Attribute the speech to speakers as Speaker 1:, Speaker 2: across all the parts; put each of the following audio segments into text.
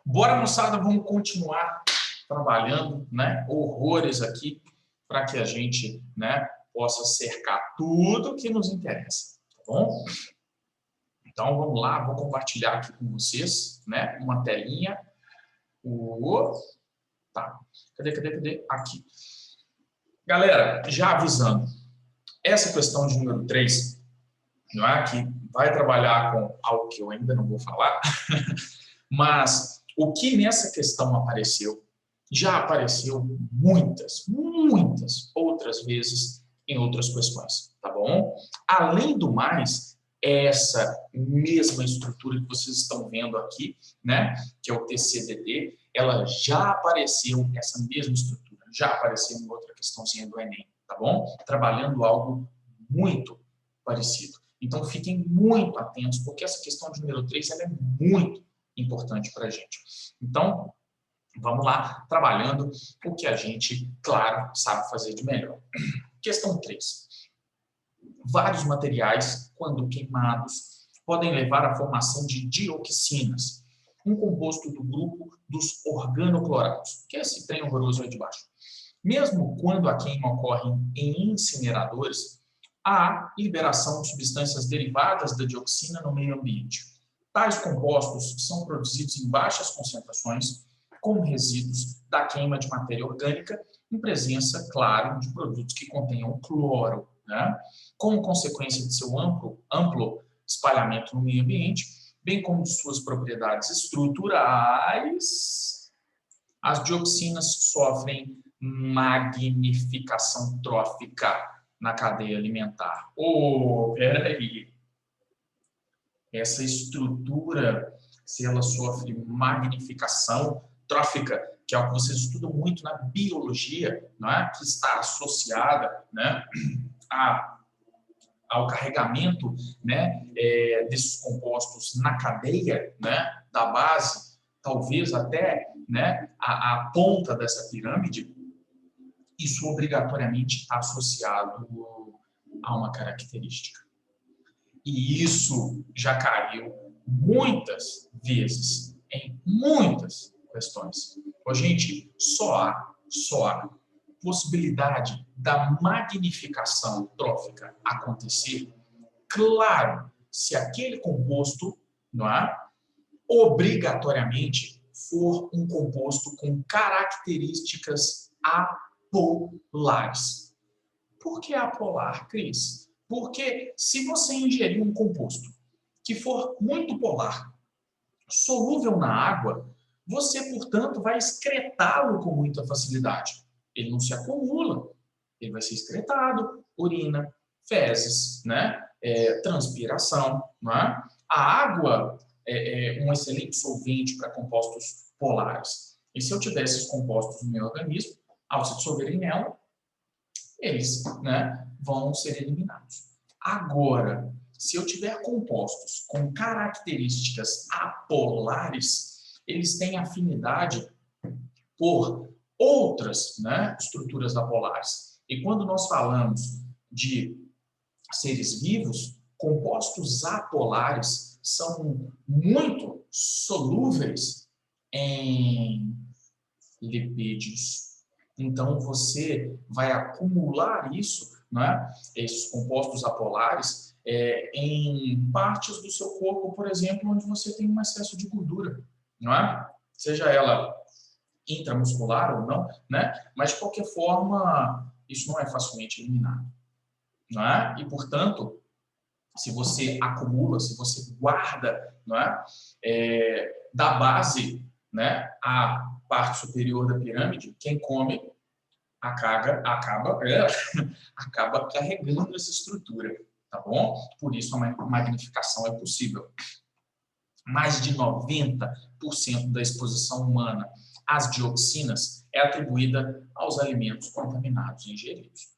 Speaker 1: Bora, moçada, vamos continuar trabalhando, né? Horrores aqui para que a gente, né, possa cercar tudo que nos interessa, tá bom? Então, vamos lá, vou compartilhar aqui com vocês, né, uma telinha. Tá. Cadê? Aqui. Galera, já avisando, essa questão de número 3, não é que vai trabalhar com algo que eu ainda não vou falar, mas o que nessa questão apareceu, já apareceu muitas outras vezes em outras questões, tá bom? Além do mais, essa mesma estrutura que vocês estão vendo aqui, né, que é o TCDD, ela já apareceu, essa mesma estrutura, já apareceu em outra questãozinha do Enem, tá bom? Trabalhando algo muito parecido. Então, fiquem muito atentos, porque essa questão de número 3 ela é muito importante para a gente. Então, vamos lá, trabalhando o que a gente, claro, sabe fazer de melhor. Questão 3. Vários materiais, quando queimados, podem levar à formação de dioxinas, um composto do grupo dos organoclorados, que é esse trem horroroso aí de baixo. Mesmo quando a queima ocorre em incineradores, há liberação de substâncias derivadas da dioxina no meio ambiente. Tais compostos são produzidos em baixas concentrações, como resíduos da queima de matéria orgânica, em presença, claro, de produtos que contenham cloro, né? Como consequência de seu amplo espalhamento no meio ambiente, bem como de suas propriedades estruturais, as dioxinas sofrem magnificação trófica na cadeia alimentar. Peraí. Essa estrutura, se ela sofre magnificação trófica, que é o que vocês estudam muito na biologia, não é? Que está associada, né, ao carregamento, né, desses compostos na cadeia, né, da base, talvez até, né, a ponta dessa pirâmide, isso obrigatoriamente está associado a uma característica. E isso já caiu muitas vezes em muitas questões. Gente, só há possibilidade da magnificação trófica acontecer, claro, se aquele composto, não é, obrigatoriamente for um composto com características apolares. Por que apolar, Cris? Porque se você ingerir um composto que for muito polar, solúvel na água, você, portanto, vai excretá-lo com muita facilidade. Ele não se acumula, ele vai ser excretado, urina, fezes, né? Transpiração. Né? A água é um excelente solvente para compostos polares. E se eu tiver esses compostos no meu organismo, ao se dissolverem nela, eles, né, vão ser eliminados. Agora, se eu tiver compostos com características apolares, eles têm afinidade por outras, né, estruturas apolares. E quando nós falamos de seres vivos, compostos apolares são muito solúveis em lipídios. Então, você vai acumular isso, né, esses compostos apolares, em partes do seu corpo, por exemplo, onde você tem um excesso de gordura, não é? Seja ela intramuscular ou não, né? Mas, de qualquer forma, isso não é facilmente eliminado, não é? E, portanto, se você acumula, se você guarda, não é? Da base, né, a parte superior da pirâmide, quem come acaba carregando essa estrutura, tá bom? Por isso a magnificação é possível. Mais de 90% da exposição humana às dioxinas é atribuída aos alimentos contaminados e ingeridos.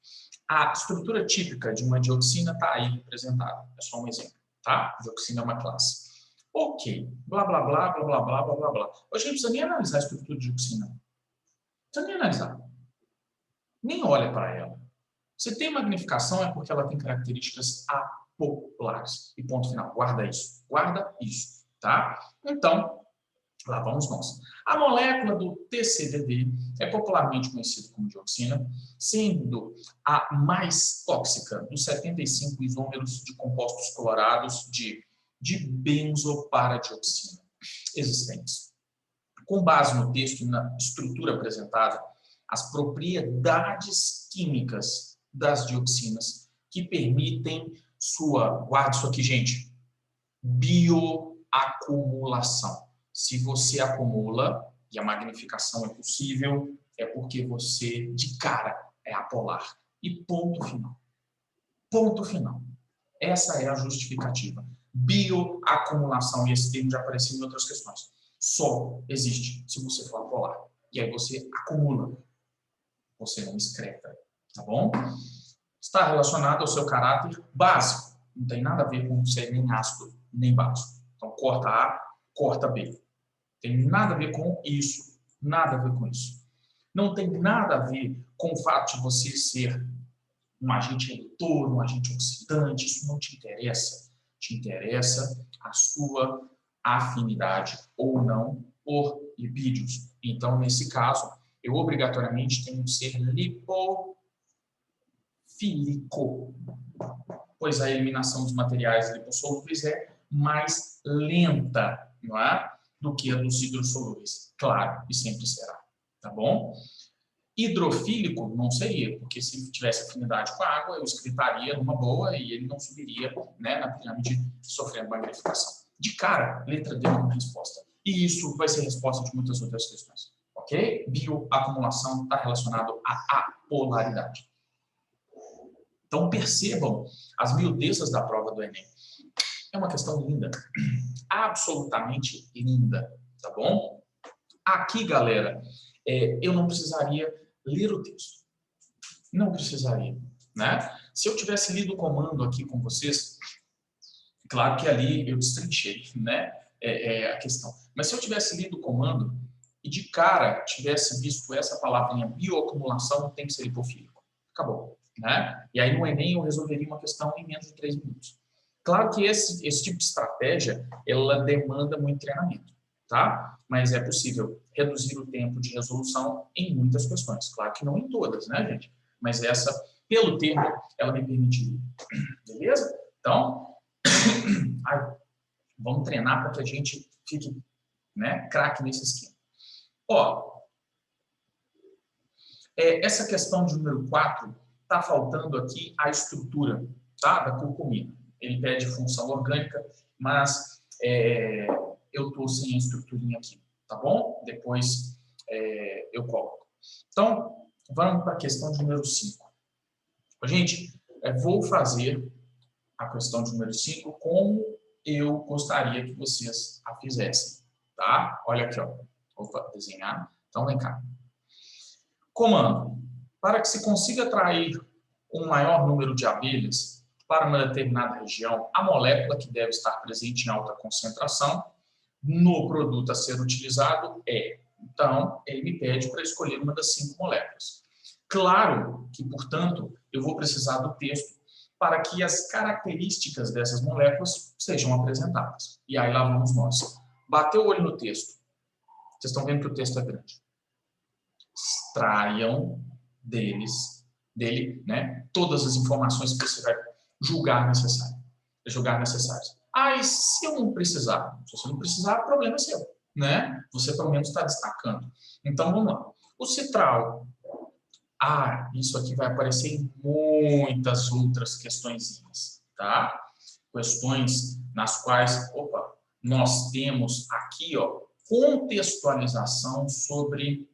Speaker 1: A estrutura típica de uma dioxina está aí representada. É só um exemplo, tá? Dioxina é uma classe. Ok, blá, blá, blá, blá, blá, blá, blá, blá, blá. Hoje não precisa nem analisar a estrutura de dioxina. Não precisa nem analisar. Nem olha para ela. Se tem magnificação é porque ela tem características apolares. E ponto final. Guarda isso. Guarda isso, tá? Então, Lá vamos nós. A molécula do TCDD é popularmente conhecida como dioxina, sendo a mais tóxica dos 75 isômeros de compostos clorados de benzoparadioxina existentes. Com base no texto e na estrutura apresentada, as propriedades químicas das dioxinas que permitem guarde isso aqui, gente, bioacumulação. Se você acumula, e a magnificação é possível, é porque você, de cara, é apolar. E ponto final. Ponto final. Essa é a justificativa. Bioacumulação, e esse termo já apareceu em outras questões. Só existe se você for apolar. E aí você acumula. Você não excreta. Tá bom? Está relacionado ao seu caráter básico. Não tem nada a ver com ser nem ácido, nem básico. Então, corta A, corta B. Tem nada a ver com isso. Nada a ver com isso. Não tem nada a ver com o fato de você ser um agente redutor, um agente oxidante. Isso não te interessa. Te interessa a sua afinidade ou não por lipídios. Então, nesse caso, eu obrigatoriamente tenho que ser lipofílico, pois a eliminação dos materiais lipossolúveis é mais lenta, não é? Do que a dos hidrossolúveis. Claro, e sempre será. Tá bom? Hidrofílico não seria, porque se tivesse afinidade com a água, eu excretaria numa boa e ele não subiria, né, na pirâmide sofrendo magnificação. De cara, letra D é uma resposta. E isso vai ser resposta de muitas outras questões. Ok? Bioacumulação está relacionado à apolaridade. Então percebam as miudezas da prova do Enem. É uma questão linda. Absolutamente linda. Tá bom? Aqui, galera, eu não precisaria ler o texto. Não precisaria, né? Se eu tivesse lido o comando aqui com vocês, claro que ali eu destrinchei, né? A questão. Mas se eu tivesse lido o comando e de cara tivesse visto essa palavrinha bioacumulação, tem que ser lipofílico. Acabou, né? E aí no Enem eu resolveria uma questão em menos de 3 minutos. Claro que esse tipo de estratégia, ela demanda muito treinamento, tá? Mas é possível reduzir o tempo de resolução em muitas questões. Claro que não em todas, né, gente? Mas essa, pelo tempo, ela me permitiria. Beleza? Então, vamos treinar para que a gente fique, né, craque nesse esquema. Ó, essa questão de número 4, está faltando aqui a estrutura, tá, da curcumina. Ele pede função orgânica, mas eu estou sem a estruturinha aqui, tá bom? Depois eu coloco. Então, vamos para a questão de número 5. Gente, vou fazer a questão de número 5 como eu gostaria que vocês a fizessem, tá? Olha aqui, ó. Vou desenhar. Então, vem cá. Comando. Para que se consiga atrair um maior número de abelhas para uma determinada região, a molécula que deve estar presente em alta concentração no produto a ser utilizado é. Então, ele me pede para escolher uma das 5 moléculas. Claro que, portanto, eu vou precisar do texto para que as características dessas moléculas sejam apresentadas. E aí lá vamos nós. Bateu o olho no texto. Vocês estão vendo que o texto é grande. Extraiam dele, né, todas as informações que você vai julgar necessárias. E se eu não precisar? Se você não precisar, o problema é seu, né? Você pelo menos está destacando. Então, vamos lá. O citral. Isso aqui vai aparecer em muitas outras questõezinhas, tá? Questões nas quais, nós temos aqui, ó, contextualização sobre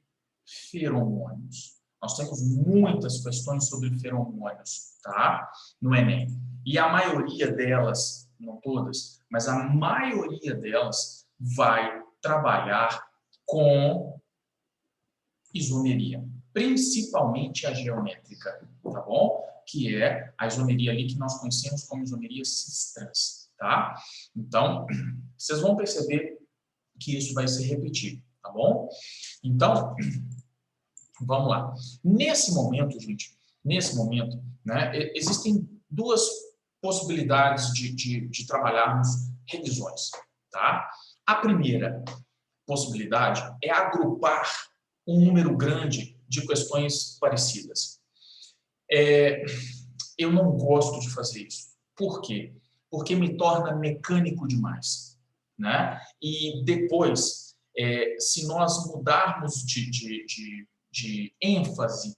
Speaker 1: feromônios. Nós temos muitas questões sobre feromônios, tá? No Enem. E a maioria delas, não todas, mas a maioria delas vai trabalhar com isomeria, principalmente a geométrica, tá bom? Que é a isomeria ali que nós conhecemos como isomeria cis-trans, tá? Então, vocês vão perceber que isso vai se repetir, tá bom? Então, vamos lá. Nesse momento, gente, né, existem 2 possibilidades de trabalharmos revisões, tá? A primeira, possibilidade é agrupar um número grande de questões parecidas. Eu não gosto de fazer isso. Por quê? Porque me torna mecânico demais, né? E depois, se nós mudarmos de ênfase,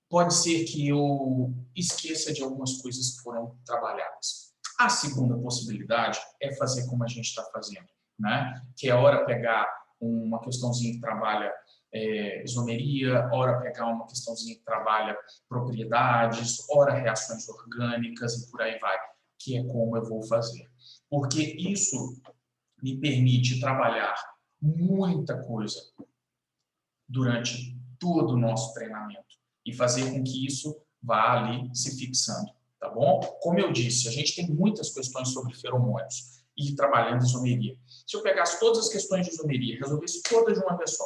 Speaker 1: pode ser que eu esqueça de algumas coisas que foram trabalhadas. A segunda possibilidade é fazer como a gente está fazendo, né? Que é hora pegar uma questãozinha que trabalha isomeria, ora pegar uma questãozinha que trabalha propriedades, ora reações orgânicas e por aí vai, que é como eu vou fazer. Porque isso me permite trabalhar muita coisa durante todo o nosso treinamento e fazer com que isso vá ali se fixando, tá bom? Como eu disse, a gente tem muitas questões sobre feromônios e trabalhando isomeria. Se eu pegasse todas as questões de isomeria, resolvesse todas de uma vez só,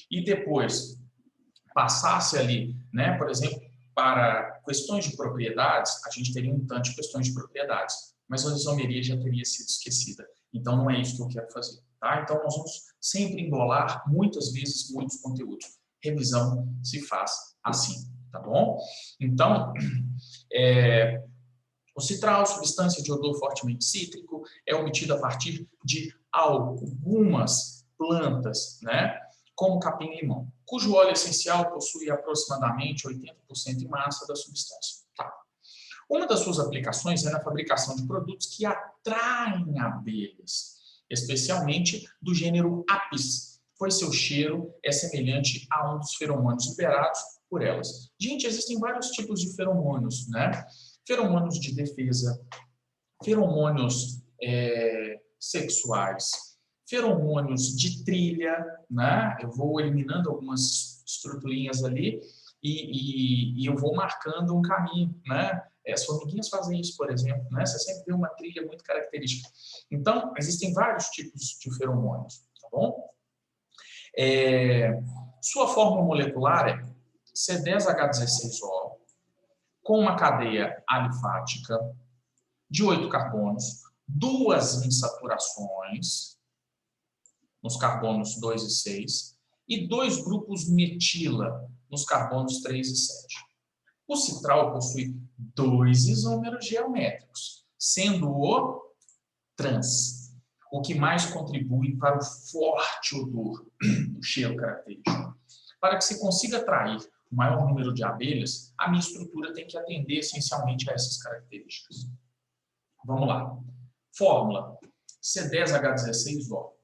Speaker 1: e depois passasse ali, né, por exemplo, para questões de propriedades, a gente teria um tanto de questões de propriedades, mas a isomeria já teria sido esquecida. Então, não é isso que eu quero fazer, tá? Então, nós vamos sempre embolar, muitas vezes, muitos conteúdos. Revisão se faz assim, tá bom? Então, o citral, substância de odor fortemente cítrico, é obtido a partir de algumas plantas, né? Como capim-limão, cujo óleo essencial possui aproximadamente 80% em massa da substância. Tá. Uma das suas aplicações é na fabricação de produtos que atraem abelhas, especialmente do gênero Apis, pois seu cheiro é semelhante a um dos feromônios liberados por elas. Gente, existem vários tipos de feromônios, né? Feromônios de defesa, feromônios sexuais, feromônios de trilha, né? Eu vou eliminando algumas estruturinhas ali e eu vou marcando um caminho, né? As formiguinhas fazem isso, por exemplo, né? Você sempre vê uma trilha muito característica. Então, existem vários tipos de feromônios, tá bom? Sua fórmula molecular é C10H16O, com uma cadeia alifática de 8 carbonos, 2 insaturações, nos carbonos 2 e 6, e 2 grupos metila, nos carbonos 3 e 7. O citral possui 2 isômeros geométricos, sendo o trans, o que mais contribui para o forte odor, o cheiro característico. Para que se consiga atrair o maior número de abelhas, a minha estrutura tem que atender essencialmente a essas características. Vamos lá. Fórmula C10H16O.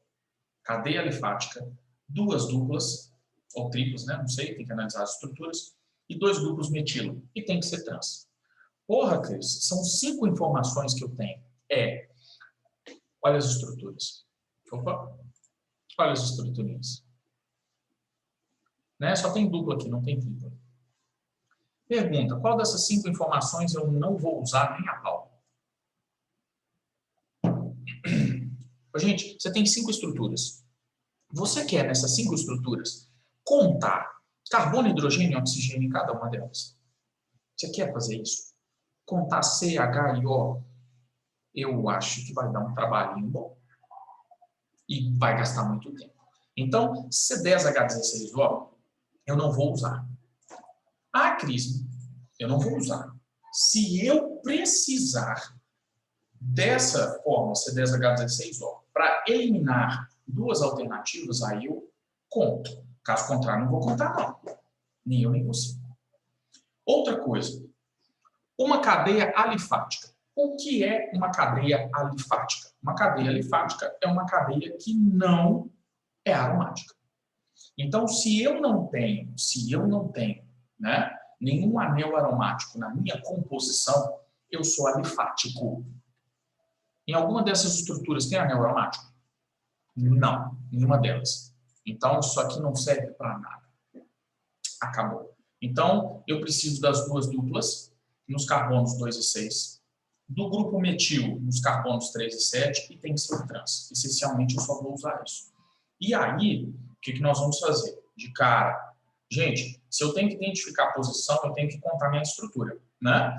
Speaker 1: Cadeia alifática, 2 duplas, ou triplas, né? Não sei, tem que analisar as estruturas, e 2 grupos metilo, e tem que ser trans. Porra, Cris, são 5 informações que eu tenho. Olha as estruturas. Opa, olha as estruturinhas. Né? Só tem dupla aqui, não tem tripla. Pergunta, qual dessas 5 informações eu não vou usar nem a pau? Gente, você tem 5 estruturas. Você quer, nessas 5 estruturas, contar carbono, hidrogênio e oxigênio em cada uma delas? Você quer fazer isso? Contar C, H e O? Eu acho que vai dar um trabalhinho bom. E vai gastar muito tempo. Então, C10H16O, eu não vou usar. Ah, Cris, eu não vou usar. Se eu precisar dessa fórmula C10H16O para eliminar 2 alternativas, aí eu conto. Caso contrário, não vou contar, não. Nem eu, nem você. Outra coisa. Uma cadeia alifática. O que é uma cadeia alifática? Uma cadeia alifática é uma cadeia que não é aromática. Então, se eu não tenho, né, nenhum anel aromático na minha composição, eu sou alifático. Em alguma dessas estruturas tem anel aromático? Não, nenhuma delas. Então, isso aqui não serve para nada. Acabou. Então, eu preciso das 2 duplas, nos carbonos 2 e 6, do grupo metil, nos carbonos 3 e 7, e tem que ser trans. Essencialmente, eu só vou usar isso. E aí, o que nós vamos fazer? De cara, gente, se eu tenho que identificar a posição, eu tenho que contar minha estrutura, né?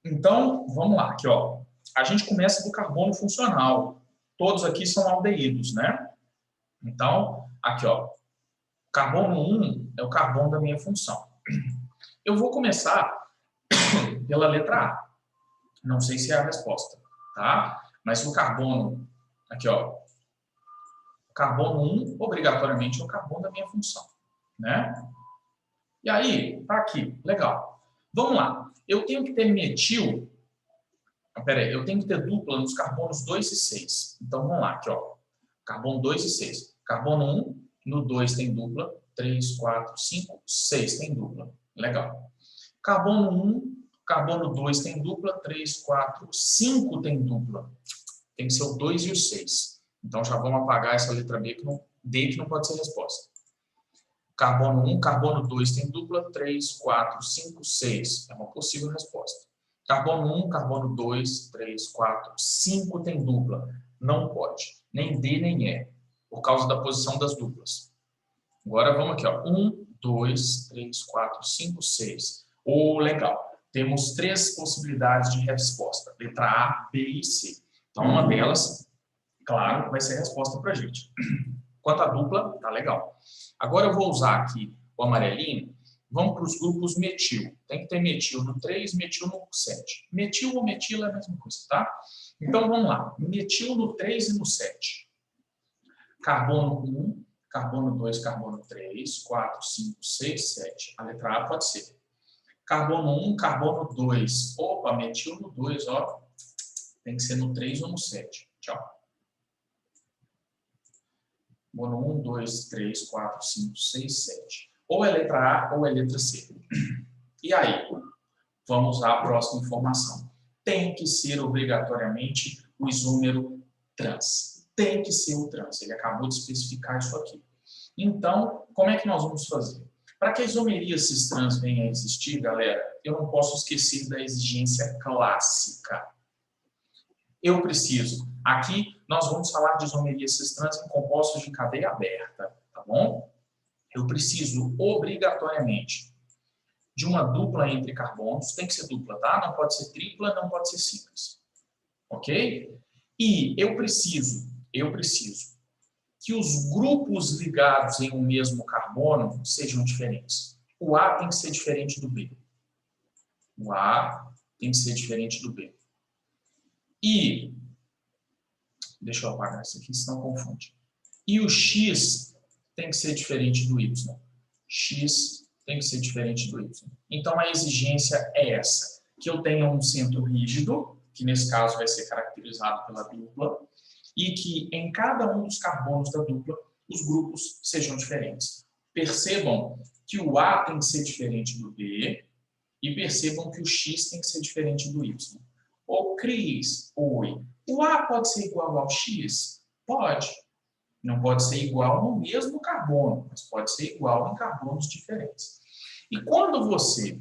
Speaker 1: Então, vamos lá, aqui, ó. A gente começa do carbono funcional. Todos aqui são aldeídos, né? Então, aqui, ó, carbono 1 é o carbono da minha função. Eu vou começar pela letra A. Não sei se é a resposta, tá? Mas o carbono, aqui, ó, carbono 1, obrigatoriamente, é o carbono da minha função, né? E aí, tá aqui, legal. Vamos lá. Eu tenho que ter metil. Peraí, eu tenho que ter dupla nos carbonos 2 e 6. Então, vamos lá, aqui, ó. Carbono 2 e 6. Carbono 1, no 2 tem dupla. 3, 4, 5, 6 tem dupla. Legal. Carbono 1, carbono 2 tem dupla. 3, 4, 5 tem dupla. Tem que ser o 2 e o 6. Então, já vamos apagar essa letra B, D, que não pode ser resposta. Carbono 1, carbono 2 tem dupla. 3, 4, 5, 6. É uma possível resposta. Carbono 1, carbono 2, 3, 4, 5 tem dupla. Não pode. Nem D, nem E. Por causa da posição das duplas. Agora vamos aqui, ó. 1, 2, 3, 4, 5, 6. Legal. Temos 3 possibilidades de resposta. Letra A, B e C. Então, uma delas, claro, vai ser a resposta para a gente. Quanto à dupla, tá legal. Agora eu vou usar aqui o amarelinho. Vamos para os grupos metil. Tem que ter metil no 3, metil no 7. Metil ou metila é a mesma coisa, tá? Então, vamos lá. Metil no 3 e no 7. Carbono 1, carbono 2, carbono 3, 4, 5, 6, 7. A letra A pode ser. Carbono 1, carbono 2. Opa, metil no 2, ó. Tem que ser no 3 ou no 7. Tchau. Carbono 1, 2, 3, 4, 5, 6, 7. Ou é letra A ou é letra C. E aí? Vamos usar a próxima informação. Tem que ser obrigatoriamente o isômero trans. Tem que ser o trans. Ele acabou de especificar isso aqui. Então, como é que nós vamos fazer? Para que a isomeria cis-trans venha a existir, galera, eu não posso esquecer da exigência clássica. Eu preciso. Aqui, nós vamos falar de isomeria cis-trans em compostos de cadeia aberta, tá bom? Eu preciso, obrigatoriamente, de uma dupla entre carbonos. Tem que ser dupla, tá? Não pode ser tripla, não pode ser simples. Ok? E eu preciso que os grupos ligados em um mesmo carbono sejam diferentes. O A tem que ser diferente do B. O A tem que ser diferente do B. E, deixa eu apagar isso aqui, senão confunde. E o X tem que ser diferente do Y. X tem que ser diferente do Y. Então, a exigência é essa, que eu tenha um centro rígido, que nesse caso vai ser caracterizado pela dupla, e que em cada um dos carbonos da dupla, os grupos sejam diferentes. Percebam que o A tem que ser diferente do B, e percebam que o X tem que ser diferente do Y. Ô, Cris, oi, o A pode ser igual ao X? Pode. Não pode ser igual no mesmo carbono, mas pode ser igual em carbonos diferentes. E quando você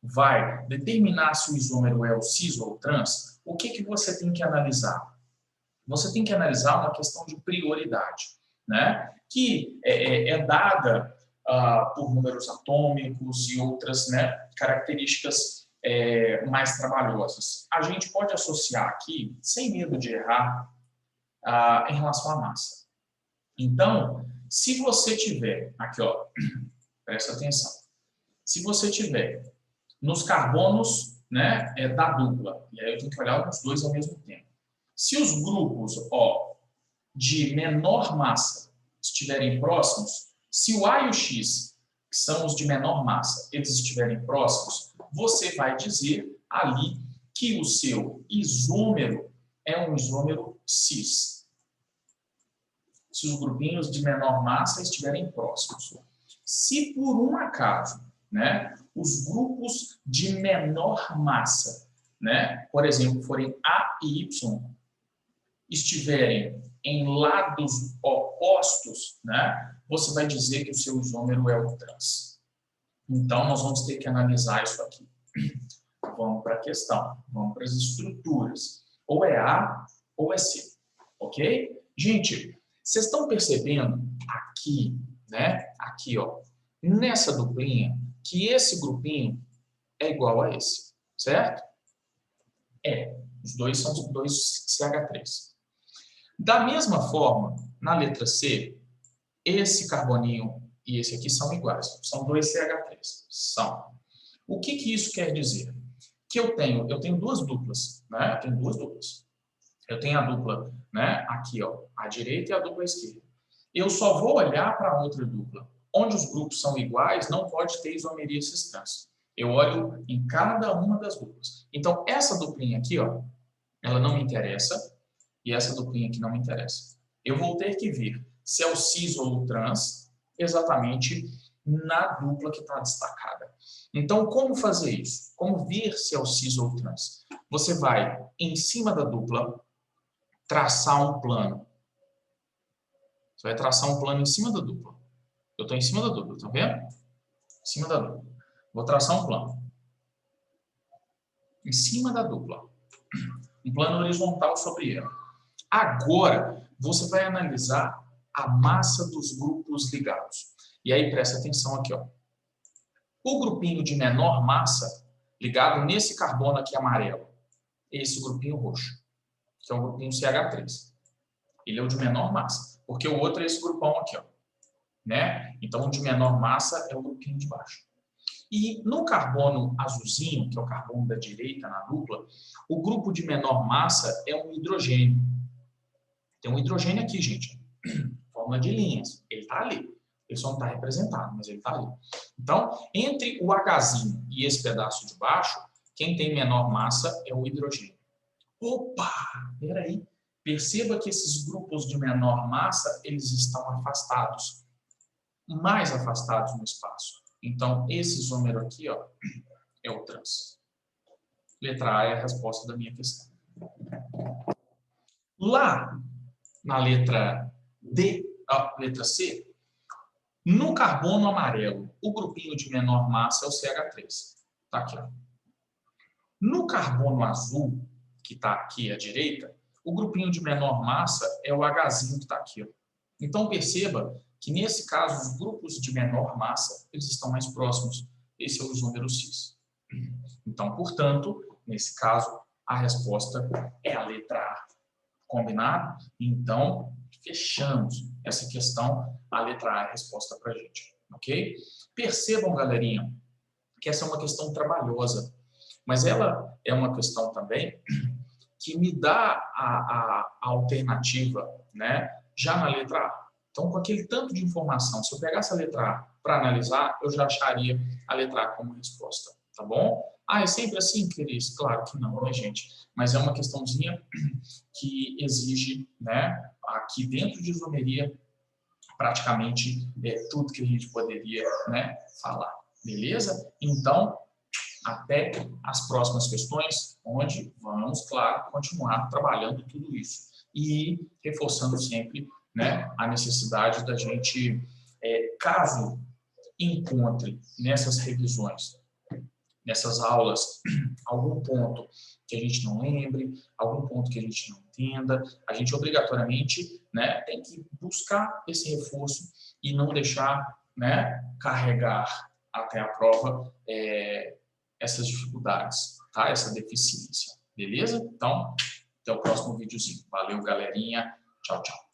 Speaker 1: vai determinar se o isômero é o cis ou o trans, o que você tem que analisar? Você tem que analisar uma questão de prioridade, né? Que é dada por números atômicos e outras, né, características mais trabalhosas. A gente pode associar aqui, sem medo de errar, em relação à massa. Então, se você tiver, aqui ó, presta atenção, se você tiver nos carbonos, né, da dupla, e aí eu tenho que olhar os dois ao mesmo tempo. Se os grupos de menor massa estiverem próximos, se o A e o X, que são os de menor massa, eles estiverem próximos, você vai dizer ali que o seu isômero é um isômero cis. Se os grupinhos de menor massa estiverem próximos. Se por um acaso, né, os grupos de menor massa, né, por exemplo, forem A e Y, estiverem em lados opostos, né, você vai dizer que o seu isômero é o trans. Então, nós vamos ter que analisar isso aqui. Vamos para a questão, vamos para as estruturas. Ou é A ou é C, ok? Gente, vocês estão percebendo aqui, né, aqui, ó, nessa duplinha, que esse grupinho é igual a esse, certo? Os dois são os dois CH3. Da mesma forma, na letra C, esse carboninho e esse aqui são iguais. São 2 CH3. São. O que isso quer dizer? Que eu tenho duas duplas, né? Eu tenho duas duplas. Eu tenho a dupla, né? Aqui, ó, à direita e a dupla à esquerda. Eu só vou olhar para a outra dupla. Onde os grupos são iguais, não pode ter isomeria cis-trans. Eu olho em cada uma das duplas. Então, essa duplinha aqui, ó, ela não me interessa, e essa duplinha aqui não me interessa. Eu vou ter que ver se é o cis ou o trans exatamente na dupla que está destacada. Então, como fazer isso? Como ver se é o cis ou o trans? Você vai, em cima da dupla, traçar um plano. Você vai traçar um plano em cima da dupla. Eu estou em cima da dupla, tá vendo? Em cima da dupla. Vou traçar um plano. Em cima da dupla. Um plano horizontal sobre ela. Agora, você vai analisar a massa dos grupos ligados. E aí, presta atenção aqui, ó. O grupinho de menor massa, ligado nesse carbono aqui amarelo, esse grupinho roxo, que é o grupinho CH3. Ele é o de menor massa, porque o outro é esse grupão aqui, ó. Né? Então, o de menor massa é o grupinho de baixo. E no carbono azulzinho, que é o carbono da direita na dupla, o grupo de menor massa é um hidrogênio. Tem um hidrogênio aqui, gente. Forma de linhas. Ele está ali. Ele só não está representado, mas ele está ali. Então, entre o Hzinho e esse pedaço de baixo, quem tem menor massa é o hidrogênio. Opa! Peraí. Perceba que esses grupos de menor massa, eles estão afastados. Mais afastados no espaço. Então, esse isômero aqui, ó, é o trans. Letra A é a resposta da minha questão. Lá, na letra D, letra C, no carbono amarelo, o grupinho de menor massa é o CH3. Tá aqui, ó. No carbono azul, que está aqui à direita, o grupinho de menor massa é o Hzinho que está aqui, ó. Então, perceba que, nesse caso, os grupos de menor massa, eles estão mais próximos. Esse é o isômero cis. Então, portanto, nesse caso, a resposta é a letra A. Combinado? Então, fechamos essa questão. A letra A é a resposta para a gente. Ok? Percebam, galerinha, que essa é uma questão trabalhosa. Mas ela é uma questão também que me dá a alternativa, né, já na letra A. Então, com aquele tanto de informação, se eu pegasse a letra A para analisar, eu já acharia a letra A como resposta, tá bom? Ah, é sempre assim, Cris? Claro que não, né, gente? Mas é uma questãozinha que exige, né, aqui dentro de isomeria, praticamente tudo que a gente poderia, né, falar. Beleza? Então, até as próximas questões, onde vamos, claro, continuar trabalhando tudo isso. E reforçando sempre, né, a necessidade da gente, caso encontre nessas revisões, nessas aulas, algum ponto que a gente não lembre, algum ponto que a gente não entenda, a gente obrigatoriamente, né, tem que buscar esse reforço e não deixar, né, carregar até a prova essas dificuldades, tá? Essa deficiência, beleza? Então, até o próximo videozinho. Valeu, galerinha. Tchau, tchau.